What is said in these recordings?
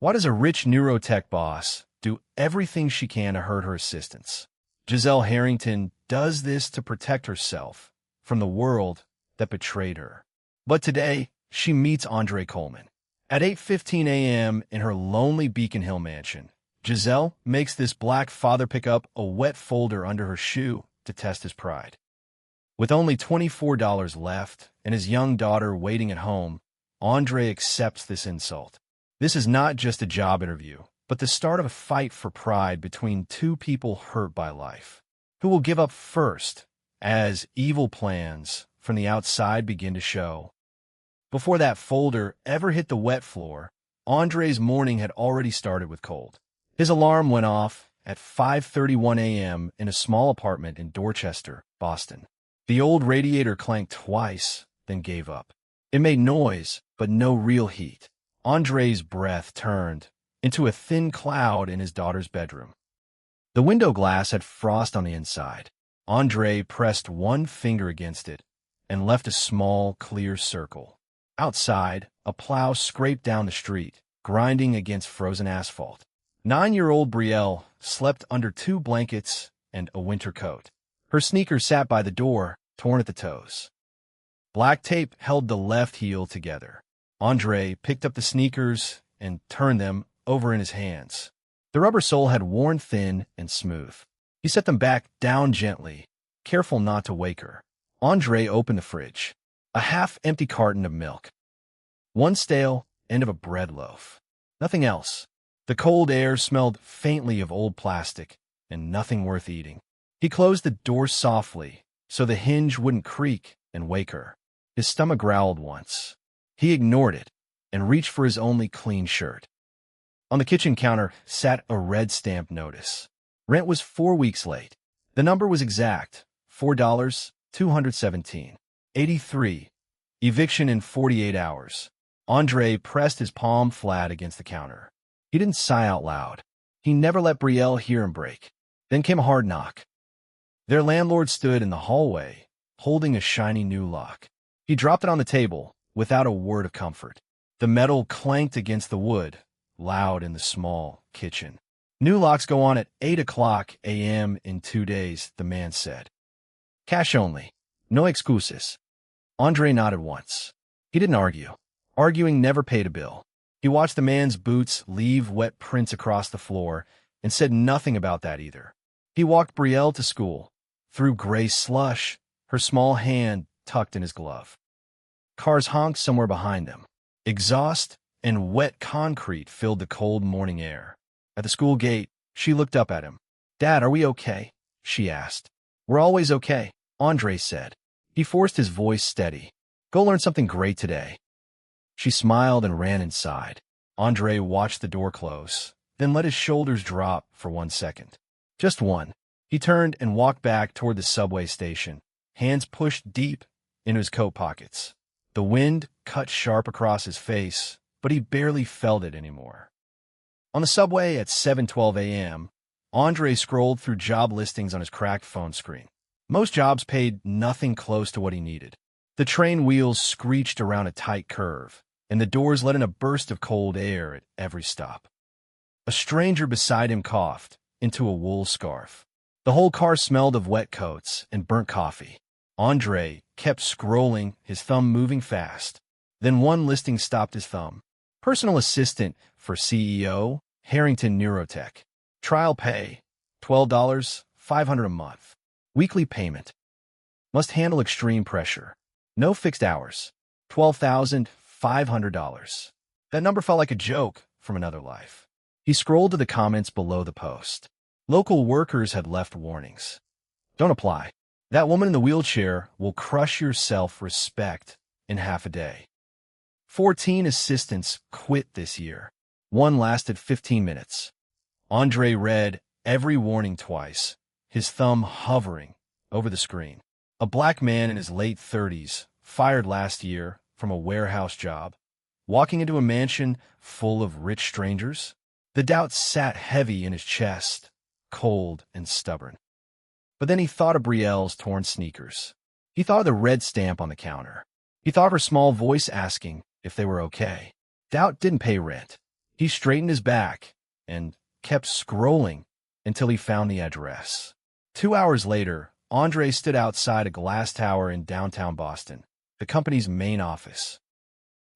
Why does a rich neurotech boss do everything she can to hurt her assistants? Giselle Harrington does this to protect herself from the world that betrayed her. But today, she meets Andre Coleman. At 8:15 a.m. in her lonely Beacon Hill mansion, Giselle makes this black father pick up a wet folder under her shoe to test his pride. With only $24 left and his young daughter waiting at home, Andre accepts this insult. This is not just a job interview, but the start of a fight for pride between two people hurt by life. Who will give up first as evil plans from the outside begin to show? Before that folder ever hit the wet floor, Andre's morning had already started with cold. His alarm went off at 5:31 a.m. in a small apartment in Dorchester, Boston. The old radiator clanked twice, then gave up. It made noise, but no real heat. Andre's breath turned into a thin cloud in his daughter's bedroom. The window glass had frost on the inside. Andre pressed one finger against it and left a small, clear circle. Outside, a plow scraped down the street, grinding against frozen asphalt. 9-year-old Brielle slept under 2 blankets and a winter coat. Her sneakers sat by the door, torn at the toes. Black tape held the left heel together. Andre picked up the sneakers and turned them over in his hands. The rubber sole had worn thin and smooth. He set them back down gently, careful not to wake her. Andre opened the fridge. A half-empty carton of milk. One stale end of a bread loaf. Nothing else. The cold air smelled faintly of old plastic and nothing worth eating. He closed the door softly so the hinge wouldn't creak and wake her. His stomach growled once. He ignored it and reached for his only clean shirt. On the kitchen counter sat a red stamp notice. Rent was 4 weeks late. The number was exact, $4.217.83. Eviction in 48 hours. Andre pressed his palm flat against the counter. He didn't sigh out loud. He never let Brielle hear him break. Then came a hard knock. Their landlord stood in the hallway, holding a shiny new lock. He dropped it on the table without a word of comfort. The metal clanked against the wood, loud in the small kitchen. New locks go on at 8 o'clock a.m. in 2 days, the man said. Cash only. No excuses. Andre nodded once. He didn't argue. Arguing never paid a bill. He watched the man's boots leave wet prints across the floor and said nothing about that either. He walked Brielle to school, through gray slush, her small hand tucked in his glove. Cars honked somewhere behind them. Exhaust and wet concrete filled the cold morning air. At the school gate, she looked up at him. "Dad, are we okay?" she asked. "We're always okay," Andre said. He forced his voice steady. "Go learn something great today." She smiled and ran inside. Andre watched the door close, then let his shoulders drop for 1 second. Just one. He turned and walked back toward the subway station, hands pushed deep into his coat pockets. The wind cut sharp across his face, but he barely felt it anymore. On the subway at 7:12 a.m., Andre scrolled through job listings on his cracked phone screen. Most jobs paid nothing close to what he needed. The train wheels screeched around a tight curve, and the doors let in a burst of cold air at every stop. A stranger beside him coughed into a wool scarf. The whole car smelled of wet coats and burnt coffee. Andre kept scrolling, his thumb moving fast. Then one listing stopped his thumb. Personal assistant for CEO, Harrington Neurotech. Trial pay, $12, $500 a month. Weekly payment. Must handle extreme pressure. No fixed hours. $12,500. That number felt like a joke from another life. He scrolled to the comments below the post. Local workers had left warnings. Don't apply. That woman in the wheelchair will crush your self-respect in half a day. 14 assistants quit this year. One lasted 15 minutes. Andre read every warning twice, his thumb hovering over the screen. A black man in his late 30s, fired last year from a warehouse job, walking into a mansion full of rich strangers. The doubt sat heavy in his chest, cold and stubborn. But then he thought of Brielle's torn sneakers. He thought of the red stamp on the counter. He thought of her small voice asking if they were okay. Doubt didn't pay rent. He straightened his back and kept scrolling until he found the address. 2 hours later, Andre stood outside a glass tower in downtown Boston, the company's main office.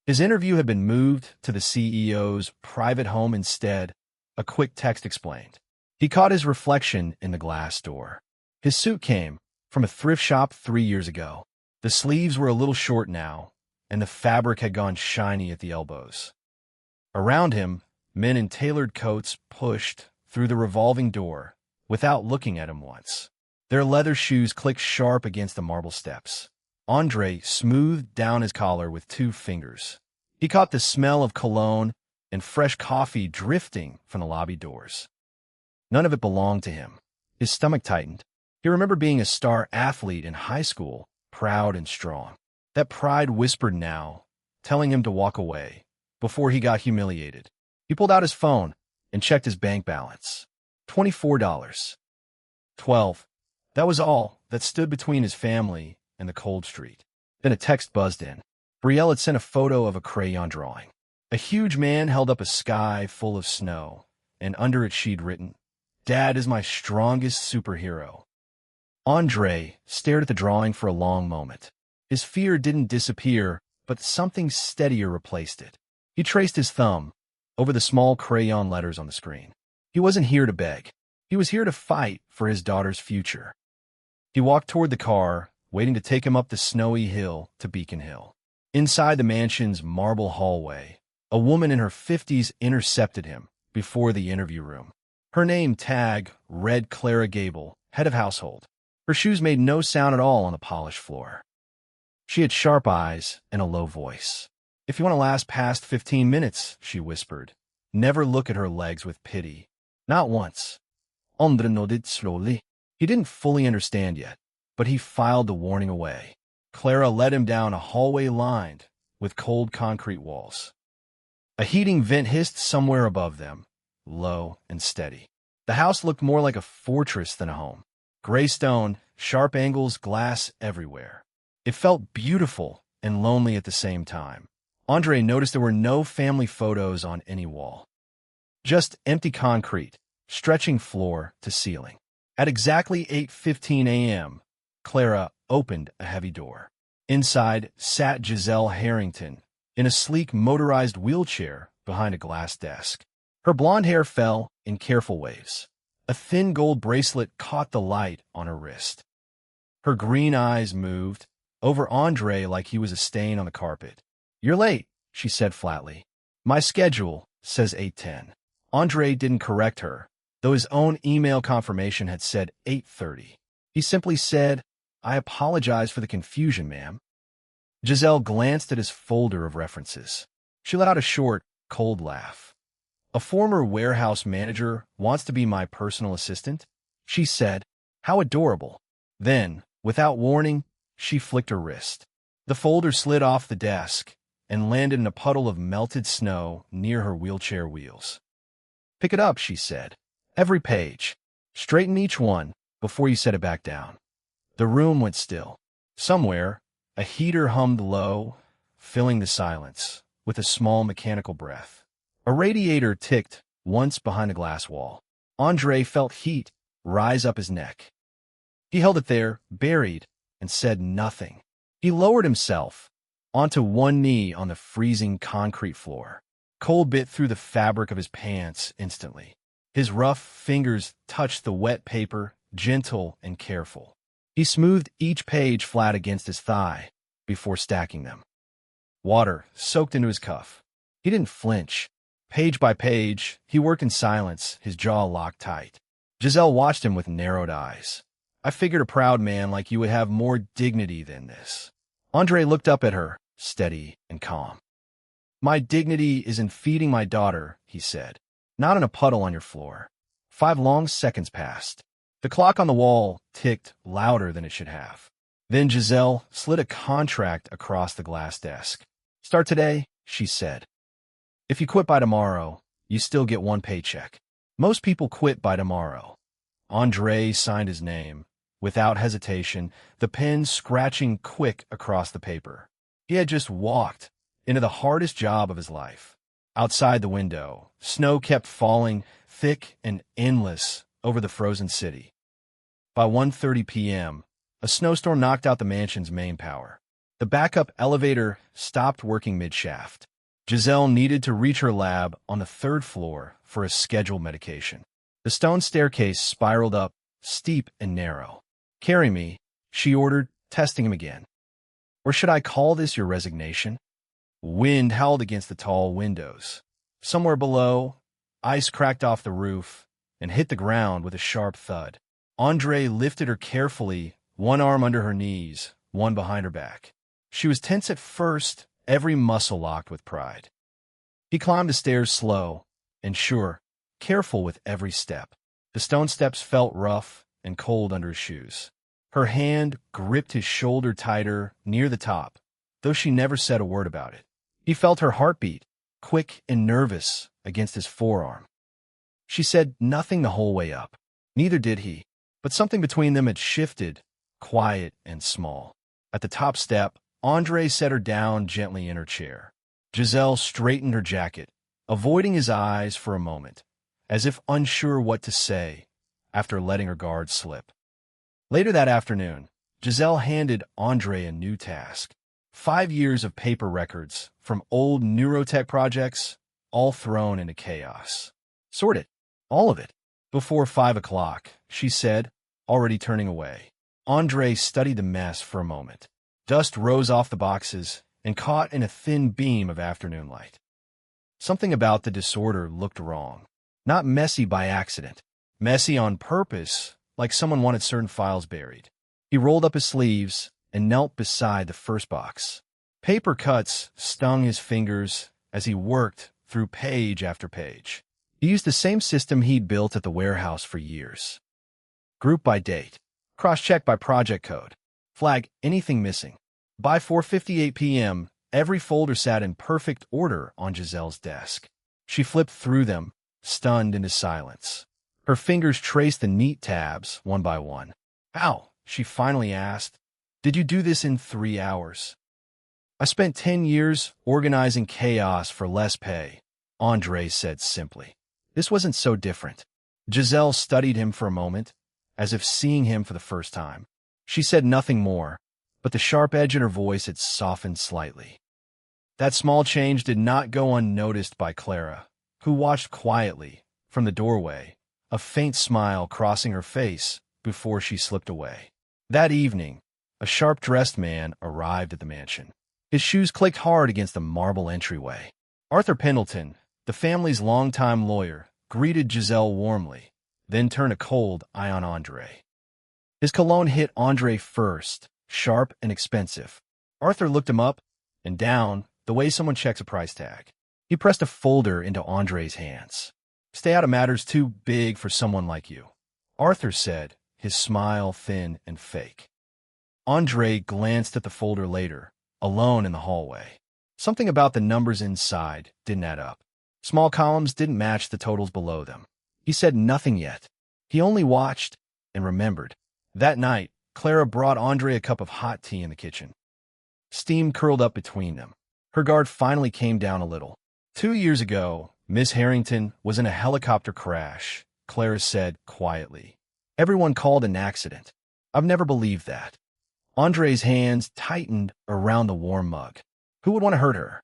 His interview had been moved to the CEO's private home instead, a quick text explained. He caught his reflection in the glass door. His suit came from a thrift shop 3 years ago. The sleeves were a little short now, and the fabric had gone shiny at the elbows. Around him, men in tailored coats pushed through the revolving door without looking at him once. Their leather shoes clicked sharp against the marble steps. Andre smoothed down his collar with 2 fingers. He caught the smell of cologne and fresh coffee drifting from the lobby doors. None of it belonged to him. His stomach tightened. He remembered being a star athlete in high school, proud and strong. That pride whispered now, telling him to walk away, before he got humiliated. He pulled out his phone and checked his bank balance. $24. 12. That was all that stood between his family and the cold street. Then a text buzzed in. Brielle had sent a photo of a crayon drawing. A huge man held up a sky full of snow, and under it she'd written, "Dad is my strongest superhero." Andre stared at the drawing for a long moment. His fear didn't disappear, but something steadier replaced it. He traced his thumb over the small crayon letters on the screen. He wasn't here to beg. He was here to fight for his daughter's future. He walked toward the car, waiting to take him up the snowy hill to Beacon Hill. Inside the mansion's marble hallway, a woman in her 50s intercepted him before the interview room. Her name tag read Clara Gable, head of household. Her shoes made no sound at all on the polished floor. She had sharp eyes and a low voice. "If you want to last past 15 minutes, she whispered. Never look at her legs with pity. Not once. Andre nodded slowly. He didn't fully understand yet, but he filed the warning away. Clara led him down a hallway lined with cold concrete walls. A heating vent hissed somewhere above them, low and steady. The house looked more like a fortress than a home. Gray stone, sharp angles, glass everywhere. It felt beautiful and lonely at the same time. Andre noticed there were no family photos on any wall. Just empty concrete, stretching floor to ceiling. At exactly 8:15 a.m., Clara opened a heavy door. Inside sat Giselle Harrington in a sleek motorized wheelchair behind a glass desk. Her blonde hair fell in careful waves. A thin gold bracelet caught the light on her wrist. Her green eyes moved over Andre like he was a stain on the carpet. "You're late," she said flatly. "My schedule says 8:10. Andre didn't correct her, though his own email confirmation had said 8:30. He simply said, "I apologize for the confusion, ma'am." Giselle glanced at his folder of references. She let out a short, cold laugh. "A former warehouse manager wants to be my personal assistant?" she said. "How adorable." Then, without warning, she flicked her wrist. The folder slid off the desk and landed in a puddle of melted snow near her wheelchair wheels. "Pick it up," she said. "Every page. Straighten each one before you set it back down." The room went still. Somewhere, a heater hummed low, filling the silence with a small mechanical breath. A radiator ticked once behind the glass wall. Andre felt heat rise up his neck. He held it there, buried, and said nothing. He lowered himself onto one knee on the freezing concrete floor. Cold bit through the fabric of his pants instantly. His rough fingers touched the wet paper, gentle and careful. He smoothed each page flat against his thigh before stacking them. Water soaked into his cuff. He didn't flinch. Page by page, he worked in silence, his jaw locked tight. Giselle watched him with narrowed eyes. "I figured a proud man like you would have more dignity than this." Andre looked up at her, steady and calm. "My dignity is in feeding my daughter," he said, "not in a puddle on your floor." 5 long seconds passed. The clock on the wall ticked louder than it should have. Then Giselle slid a contract across the glass desk. "Start today," she said. "If you quit by tomorrow, you still get 1 paycheck. Most people quit by tomorrow." Andre signed his name, without hesitation, the pen scratching quick across the paper. He had just walked into the hardest job of his life. Outside the window, Snow kept falling, thick and endless, over the frozen city. By 1:30 p.m., a snowstorm knocked out the mansion's main power. The backup elevator stopped working mid-shaft. Giselle needed to reach her lab on the third floor for a scheduled medication. The stone staircase spiraled up, steep and narrow. "Carry me," she ordered, testing him again. "Or should I call this your resignation?" Wind howled against the tall windows. Somewhere below, ice cracked off the roof and hit the ground with a sharp thud. Andre lifted her carefully, one arm under her knees, one behind her back. She was tense at first, every muscle locked with pride. He climbed the stairs slow and sure, careful with every step. The stone steps felt rough and cold under his shoes. Her hand gripped his shoulder tighter near the top, though she never said a word about it. He felt her heartbeat, quick and nervous, against his forearm. She said nothing the whole way up. Neither did he, but something between them had shifted, quiet and small. At the top step, Andre set her down gently in her chair. Giselle straightened her jacket, avoiding his eyes for a moment, as if unsure what to say after letting her guard slip. Later that afternoon, Giselle handed Andre a new task. 5 years of paper records from old neurotech projects, all thrown into chaos. "Sort it, all of it, before 5 o'clock," she said, already turning away. Andre studied the mess for a moment. Dust rose off the boxes and caught in a thin beam of afternoon light. Something about the disorder looked wrong. Not messy by accident. Messy on purpose, like someone wanted certain files buried. He rolled up his sleeves and knelt beside the first box. Paper cuts stung his fingers as he worked through page after page. He used the same system he'd built at the warehouse for years. Group by date. Cross-check by project code. Flag anything missing. By 4:58 p.m., every folder sat in perfect order on Giselle's desk. She flipped through them, stunned into silence. Her fingers traced the neat tabs one by one. "How?" she finally asked. "Did you do this in 3 hours?" "I spent 10 years organizing chaos for less pay," Andre said simply. This wasn't so different. Giselle studied him for a moment, as if seeing him for the first time. She said nothing more, but the sharp edge in her voice had softened slightly. That small change did not go unnoticed by Clara, who watched quietly from the doorway, a faint smile crossing her face before she slipped away. That evening, a sharp-dressed man arrived at the mansion. His shoes clicked hard against the marble entryway. Arthur Pendleton, the family's longtime lawyer, greeted Giselle warmly, then turned a cold eye on Andre. His cologne hit Andre first, sharp and expensive. Arthur looked him up and down the way someone checks a price tag. He pressed a folder into Andre's hands. "Stay out of matters too big for someone like you," Arthur said, his smile thin and fake. Andre glanced at the folder later, alone in the hallway. Something about the numbers inside didn't add up. Small columns didn't match the totals below them. He said nothing yet. He only watched and remembered. That night, Clara brought Andre a cup of hot tea in the kitchen. Steam curled up between them. Her guard finally came down a little. 2 years ago, Miss Harrington was in a helicopter crash, Clara said quietly. Everyone called an accident. I've never believed that. Andre's hands tightened around the warm mug. Who would want to hurt her?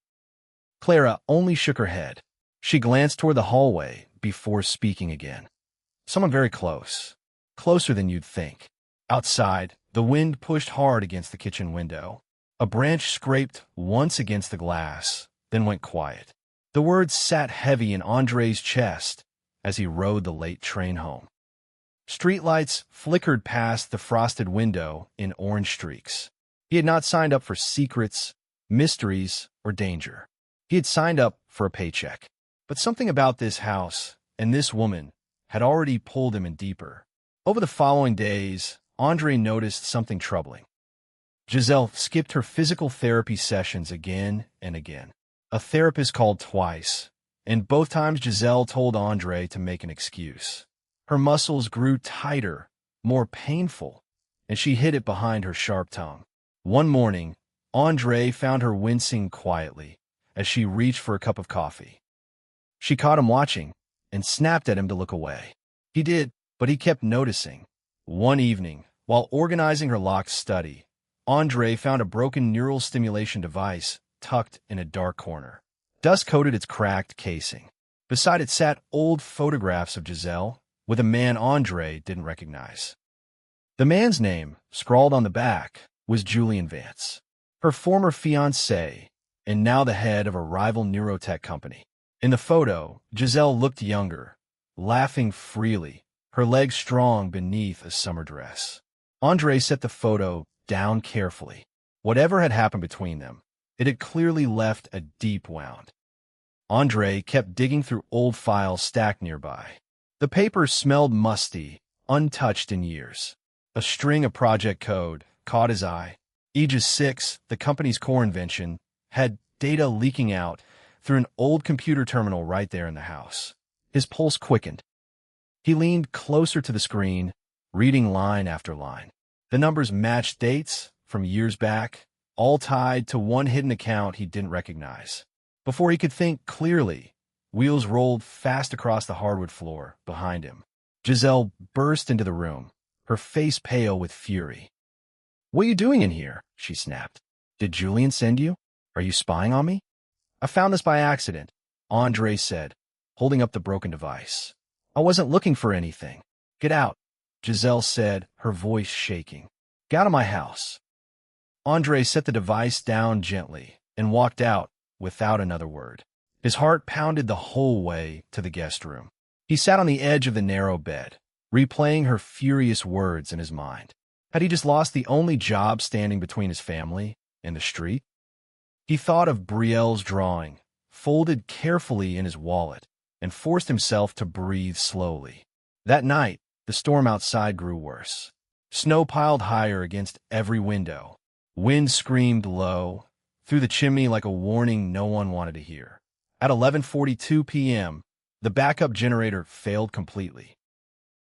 Clara only shook her head. She glanced toward the hallway before speaking again. Someone very close. Closer than you'd think. Outside, the wind pushed hard against the kitchen window. A branch scraped once against the glass, then went quiet. The words sat heavy in Andre's chest as he rode the late train home. Streetlights flickered past the frosted window in orange streaks. He had not signed up for secrets, mysteries, or danger. He had signed up for a paycheck. But something about this house and this woman had already pulled him in deeper. Over the following days, Andre noticed something troubling. Giselle skipped her physical therapy sessions again and again. A therapist called twice, and both times Giselle told Andre to make an excuse. Her muscles grew tighter, more painful, and she hid it behind her sharp tongue. One morning, Andre found her wincing quietly as she reached for a cup of coffee. She caught him watching and snapped at him to look away. He did, but he kept noticing. One evening, while organizing her locked study, Andre found a broken neural stimulation device tucked in a dark corner. Dust coated its cracked casing. Beside it sat old photographs of Giselle with a man Andre didn't recognize. The man's name, scrawled on the back, was Julian Vance, her former fiancé, and now the head of a rival neurotech company. In the photo, Giselle looked younger, laughing freely, her legs strong beneath a summer dress. Andre set the photo down carefully. Whatever had happened between them, it had clearly left a deep wound. Andre kept digging through old files stacked nearby. The paper smelled musty, untouched in years. A string of project code caught his eye. Aegis 6, the company's core invention, had data leaking out through an old computer terminal right there in the house. His pulse quickened. He leaned closer to the screen, reading line after line. The numbers matched dates from years back, all tied to one hidden account he didn't recognize. Before he could think clearly, wheels rolled fast across the hardwood floor behind him. Giselle burst into the room, her face pale with fury. "What are you doing in here?" she snapped. "Did Julian send you? Are you spying on me?" "I found this by accident," Andre said, holding up the broken device. "I wasn't looking for anything." "Get out," Giselle said, her voice shaking. "Get out of my house." Andre set the device down gently and walked out without another word. His heart pounded the whole way to the guest room. He sat on the edge of the narrow bed, replaying her furious words in his mind. Had he just lost the only job standing between his family and the street? He thought of Brielle's drawing, folded carefully in his wallet, and forced himself to breathe slowly. That night, the storm outside grew worse. Snow piled higher against every window. Wind screamed low, through the chimney like a warning no one wanted to hear. At 11:42 p.m., the backup generator failed completely.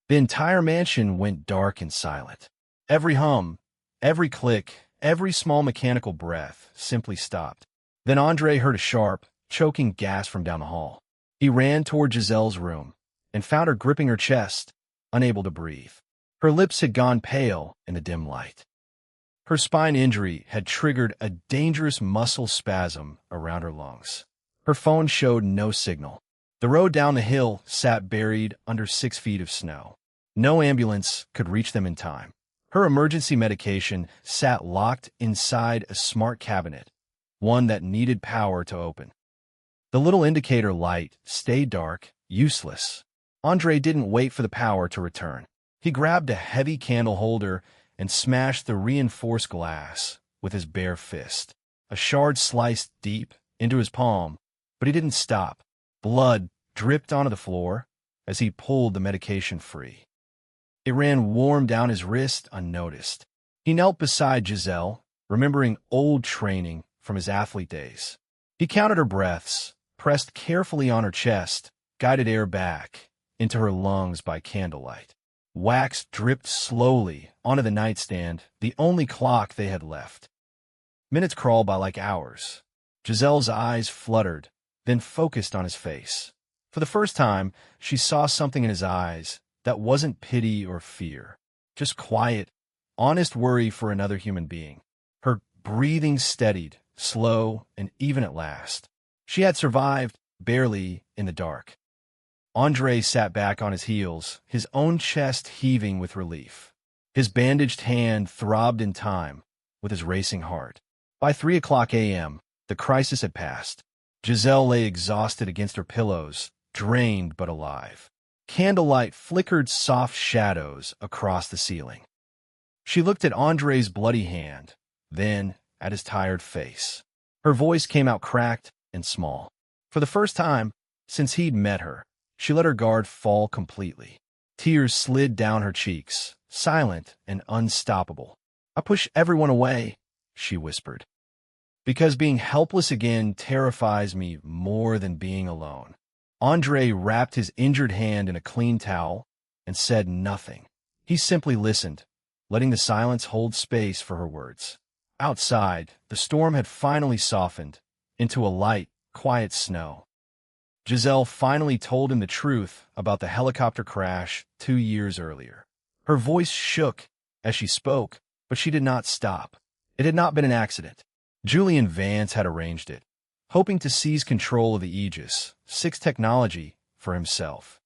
The entire mansion went dark and silent. Every hum, every click, every small mechanical breath simply stopped. Then Andre heard a sharp, choking gasp from down the hall. He ran toward Giselle's room and found her gripping her chest, unable to breathe. Her lips had gone pale in the dim light. Her spine injury had triggered a dangerous muscle spasm around her lungs. Her phone showed no signal. The road down the hill sat buried under 6 feet of snow. No ambulance could reach them in time. Her emergency medication sat locked inside a smart cabinet, one that needed power to open. The little indicator light stayed dark, useless. Andre didn't wait for the power to return. He grabbed a heavy candle holder and smashed the reinforced glass with his bare fist. A shard sliced deep into his palm, but he didn't stop. Blood dripped onto the floor as he pulled the medication free. It ran warm down his wrist unnoticed. He knelt beside Giselle, remembering old training from his athlete days. He counted her breaths, pressed carefully on her chest, guided air back into her lungs by candlelight. Wax dripped slowly onto the nightstand, the only clock they had left. Minutes crawled by like hours. Giselle's eyes fluttered, then focused on his face. For the first time, she saw something in his eyes that wasn't pity or fear, just quiet, honest worry for another human being. Her breathing steadied, slow and even at last. She had survived, barely, in the dark. Andre sat back on his heels, his own chest heaving with relief. His bandaged hand throbbed in time with his racing heart. By 3:00 a.m., the crisis had passed. Giselle lay exhausted against her pillows, drained but alive. Candlelight flickered soft shadows across the ceiling. She looked at Andre's bloody hand, then at his tired face. Her voice came out cracked and small. For the first time since he'd met her, she let her guard fall completely. Tears slid down her cheeks, silent and unstoppable. "I push everyone away," she whispered, "because being helpless again terrifies me more than being alone." Andre wrapped his injured hand in a clean towel and said nothing. He simply listened, letting the silence hold space for her words. Outside, the storm had finally softened into a light, quiet snow. Giselle finally told him the truth about the helicopter crash 2 years earlier. Her voice shook as she spoke, but she did not stop. It had not been an accident. Julian Vance had arranged it, hoping to seize control of the Aegis 6 technology for himself.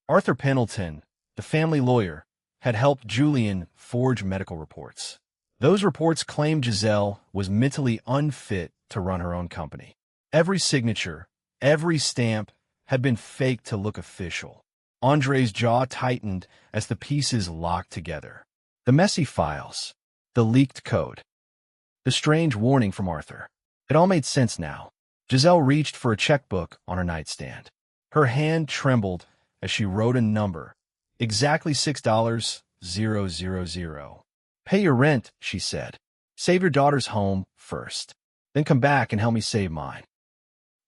Arthur Pendleton, the family lawyer, had helped Julian forge medical reports. Those reports claimed Giselle was mentally unfit to run her own company. Every signature, every stamp had been faked to look official. Andre's jaw tightened as the pieces locked together. The messy files, the leaked code, the strange warning from Arthur. It all made sense now. Giselle reached for a checkbook on her nightstand. Her hand trembled as she wrote a number, exactly $6,000. Pay your rent, she said. Save your daughter's home first. Then come back and help me save mine.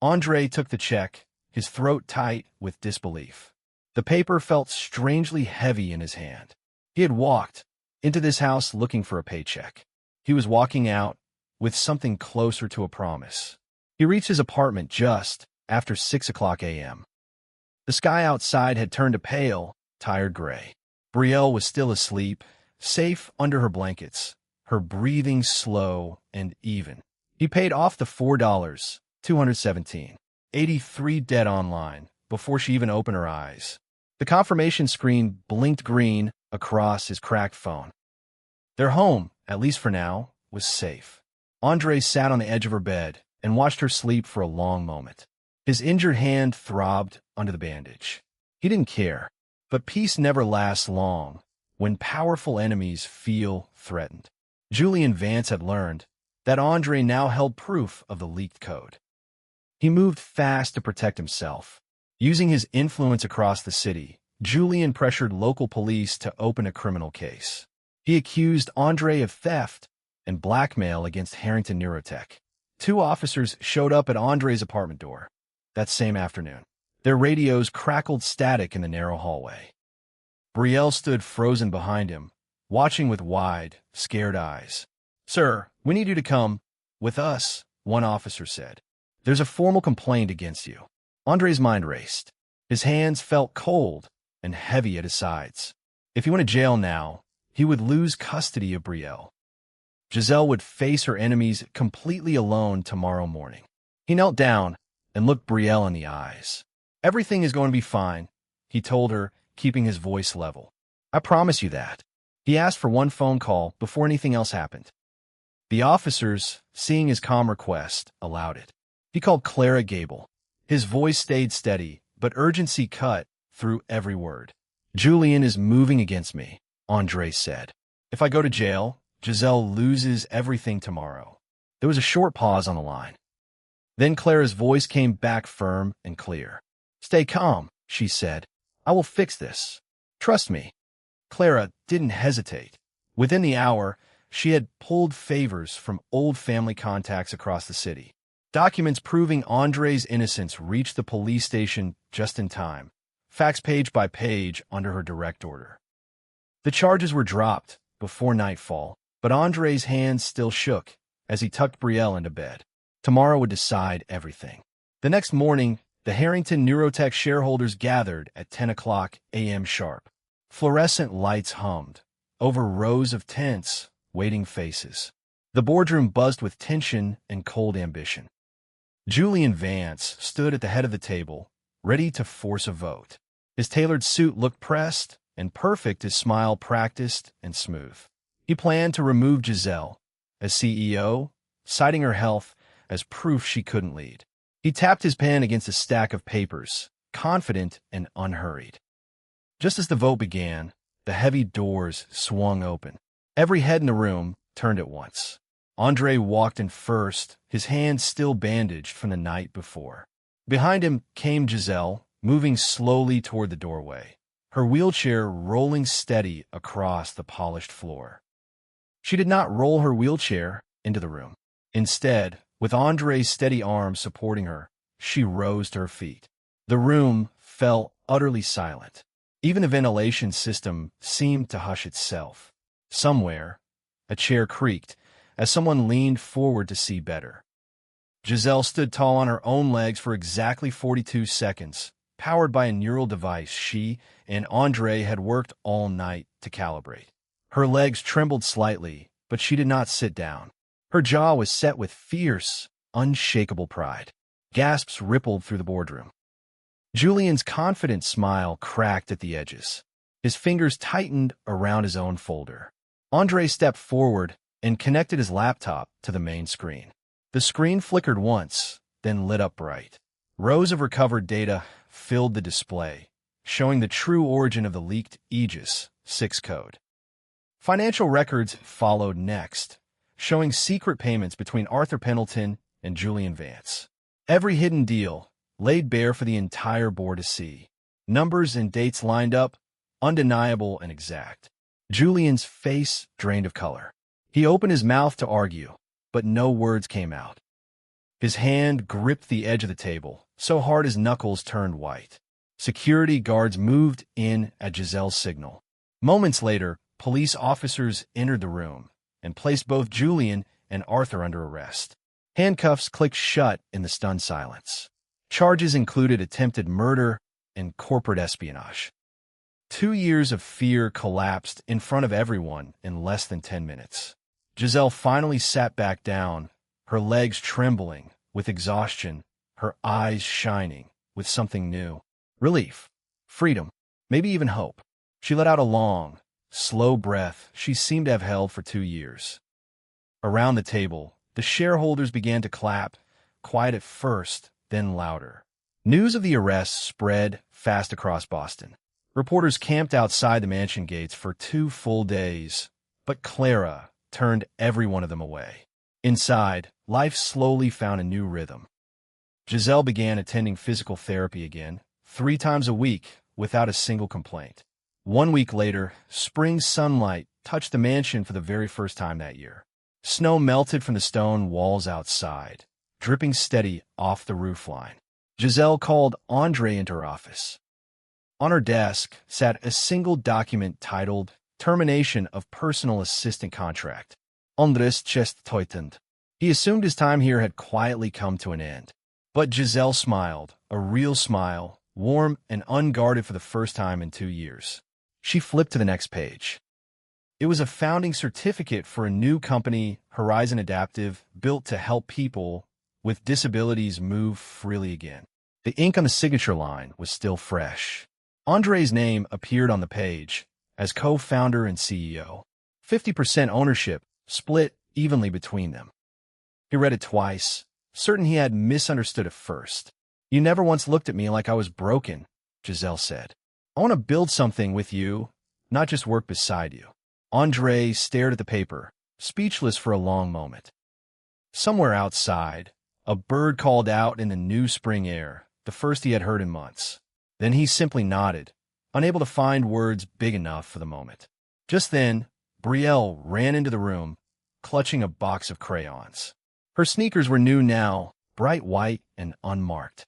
Andre took the check, his throat tight with disbelief. The paper felt strangely heavy in his hand. He had walked into this house looking for a paycheck. He was walking out with something closer to a promise. He reached his apartment just after 6 o'clock a.m. The sky outside had turned a pale, tired gray. Brielle was still asleep, safe under her blankets, her breathing slow and even. He paid off the $4.217.83 debt online before she even opened her eyes. The confirmation screen blinked green across his cracked phone. Their home, at least for now, was safe. Andre sat on the edge of her bed and watched her sleep for a long moment. His injured hand throbbed under the bandage. He didn't care, but peace never lasts long when powerful enemies feel threatened. Julian Vance had learned that Andre now held proof of the leaked code. He moved fast to protect himself. Using his influence across the city, Julian pressured local police to open a criminal case. He accused Andre of theft and blackmail against Harrington Neurotech. 2 officers showed up at Andre's apartment door that same afternoon. Their radios crackled static in the narrow hallway. Brielle stood frozen behind him, watching with wide, scared eyes. "Sir, we need you to come with us," one officer said. "There's a formal complaint against you." Andre's mind raced. His hands felt cold and heavy at his sides. If he went to jail now, he would lose custody of Brielle. Giselle would face her enemies completely alone tomorrow morning. He knelt down and looked Brielle in the eyes. "Everything is going to be fine," he told her, keeping his voice level. "I promise you that." He asked for one phone call before anything else happened. The officers, seeing his calm request, allowed it. He called Clara Gable. His voice stayed steady, but urgency cut through every word. "Julian is moving against me," Andre said. "If I go to jail, Giselle loses everything tomorrow." There was a short pause on the line. Then Clara's voice came back firm and clear. "Stay calm," she said. "I will fix this. Trust me." Clara didn't hesitate. Within the hour, she had pulled favors from old family contacts across the city. Documents proving Andre's innocence reached the police station just in time, faxed page by page under her direct order. The charges were dropped before nightfall, but Andre's hands still shook as he tucked Brielle into bed. Tomorrow would decide everything. The next morning, the Harrington Neurotech shareholders gathered at 10 o'clock a.m. sharp. Fluorescent lights hummed over rows of tense, waiting faces. The boardroom buzzed with tension and cold ambition. Julian Vance stood at the head of the table, ready to force a vote. His tailored suit looked pressed and perfect, his smile practiced and smooth. He planned to remove Giselle as CEO, citing her health as proof she couldn't lead. He tapped his pen against a stack of papers, confident and unhurried. Just as the vote began, the heavy doors swung open. Every head in the room turned at once. Andre walked in first, his hands still bandaged from the night before. Behind him came Giselle, moving slowly toward the doorway, her wheelchair rolling steady across the polished floor. She did not roll her wheelchair into the room. Instead, with Andre's steady arm supporting her, she rose to her feet. The room fell utterly silent. Even the ventilation system seemed to hush itself. Somewhere, a chair creaked as someone leaned forward to see better. Giselle stood tall on her own legs for exactly 42 seconds, powered by a neural device she and Andre had worked all night to calibrate. Her legs trembled slightly, but she did not sit down. Her jaw was set with fierce, unshakable pride. Gasps rippled through the boardroom. Julian's confident smile cracked at the edges. His fingers tightened around his own folder. Andre stepped forward and connected his laptop to the main screen. The screen flickered once, then lit up bright. Rows of recovered data filled the display, showing the true origin of the leaked Aegis 6 code. Financial records followed next, showing secret payments between Arthur Pendleton and Julian Vance. Every hidden deal laid bare for the entire board to see. Numbers and dates lined up, undeniable and exact. Julian's face drained of color. He opened his mouth to argue, but no words came out. His hand gripped the edge of the table, so hard his knuckles turned white. Security guards moved in at Giselle's signal. Moments later, police officers entered the room and placed both Julian and Arthur under arrest. Handcuffs clicked shut in the stunned silence. Charges included attempted murder and corporate espionage. 2 years of fear collapsed in front of everyone in less than 10 minutes. Giselle finally sat back down, her legs trembling with exhaustion, her eyes shining with something new. Relief, freedom, maybe even hope. She let out a long, slow breath she seemed to have held for 2 years. Around the table, the shareholders began to clap, quiet at first, then louder. News of the arrest spread fast across Boston. Reporters camped outside the mansion gates for 2 full days, but Clara turned every one of them away. Inside, life slowly found a new rhythm. Giselle began attending physical therapy again, 3 times a week, without a single complaint. 1 week later, spring sunlight touched the mansion for the very first time that year. Snow melted from the stone walls outside, dripping steady off the roofline. Giselle called Andre into her office. On her desk sat a single document titled Termination of Personal Assistant Contract. Andres chest tightened. He assumed his time here had quietly come to an end. But Giselle smiled, a real smile, warm and unguarded for the first time in 2 years. She flipped to the next page. It was a founding certificate for a new company, Horizon Adaptive, built to help people with disabilities move freely again. The ink on the signature line was still fresh. Andre's name appeared on the page as co-founder and CEO. 50% ownership, split evenly between them. He read it twice, certain he had misunderstood at first. "You never once looked at me like I was broken," Giselle said. "I want to build something with you, not just work beside you." Andre stared at the paper, speechless for a long moment. Somewhere outside, a bird called out in the new spring air, the first he had heard in months. Then he simply nodded, unable to find words big enough for the moment. Just then, Brielle ran into the room, clutching a box of crayons. Her sneakers were new now, bright white and unmarked.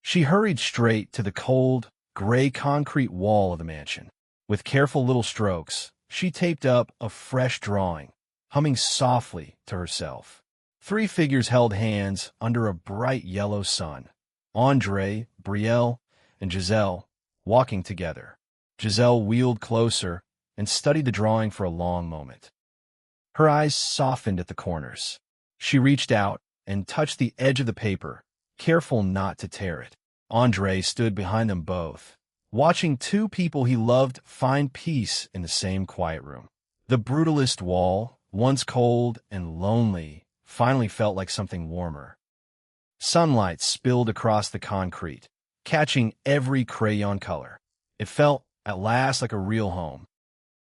She hurried straight to the cold, gray concrete wall of the mansion. With careful little strokes, she taped up a fresh drawing, humming softly to herself. 3 figures held hands under a bright yellow sun. Andre, Brielle, and Giselle, walking together. Giselle wheeled closer and studied the drawing for a long moment. Her eyes softened at the corners. She reached out and touched the edge of the paper, careful not to tear it. Andre stood behind them both, watching 2 people he loved find peace in the same quiet room. The brutalist wall, once cold and lonely, finally felt like something warmer. Sunlight spilled across the concrete, catching every crayon color. It felt, at last, like a real home,